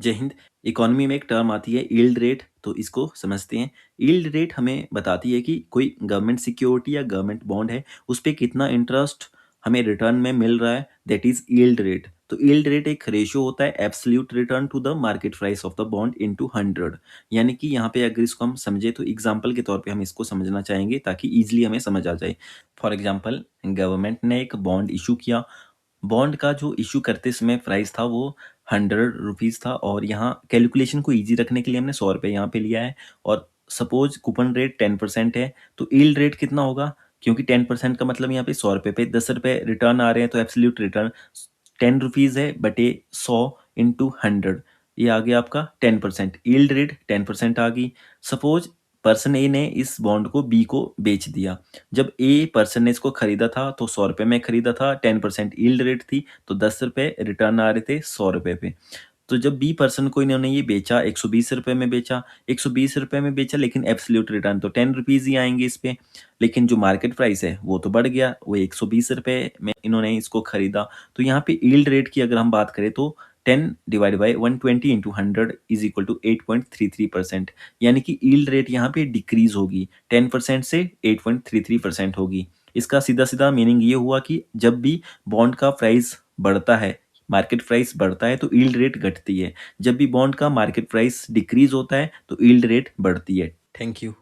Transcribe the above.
जय हिंद। इकोनॉमी में एक टर्म आती है यील्ड रेट, तो इसको समझते हैं। यील्ड रेट हमें बताती है कि कोई गवर्नमेंट सिक्योरिटी या गवर्नमेंट बॉन्ड है, उस पे कितना इंटरेस्ट हमें रिटर्न में मिल रहा है, दैट इज यील्ड रेट। तो यील्ड रेट एक रेशियो होता है absolute return to the market price of the bond into 100। यानी कि यहाँ पे अगर इसको हम समझे तो एग्जाम्पल के तौर पे हम इसको समझना चाहेंगे ताकि इजिली हमें समझ आ जाए। फॉर एग्जाम्पल, गवर्नमेंट ने एक बॉन्ड इशू किया। बॉन्ड का जो इशू करते समय प्राइस था वो 100 रुपीज़ था, और यहाँ कैलकुलेशन को इजी रखने के लिए हमने 100 रुपये यहाँ पे लिया है। और सपोज कूपन रेट 10% है, तो यील्ड रेट कितना होगा? क्योंकि 10% का मतलब यहाँ पे 100 रुपये पे 10 रुपये रिटर्न आ रहे हैं, तो एब्सोल्यूट रिटर्न 10 रुपीज़ है बटे 100 इंटू 100, ये आ गया आपका 10%। यील्ड रेट 10% आ गई। सपोज पर्सन ए ने इस बॉन्ड को बी को बेच दिया। जब ए पर्सन ने इसको खरीदा था तो 100 रुपये में खरीदा था, 10% यील्ड रेट थी, तो 10 रुपये रिटर्न आ रहे थे 100 रुपये पे। तो जब बी पर्सन को इन्होंने ये बेचा 120 रुपये में बेचा, 120 रुपये में बेचा, लेकिन एब्सोल्यूट रिटर्न तो 10 रुपीज़ ही आएंगे इस पे। लेकिन जो मार्केट प्राइस है वो तो बढ़ गया, वो 120 रुपये में इन्होंने इसको खरीदा। तो यहाँ पे यील्ड रेट की अगर हम बात करें तो 10/120 इंटू 100 इज इक्वल टू 8.33%। यानी कि यील्ड रेट यहाँ पे डिक्रीज होगी, 10% से 8.33% होगी। इसका सीधा सीधा मीनिंग ये हुआ कि जब भी बॉन्ड का प्राइस बढ़ता है, मार्केट प्राइस बढ़ता है, तो यील्ड रेट घटती है। जब भी बॉन्ड का मार्केट प्राइस डिक्रीज होता है तो यील्ड रेट बढ़ती है। Thank you.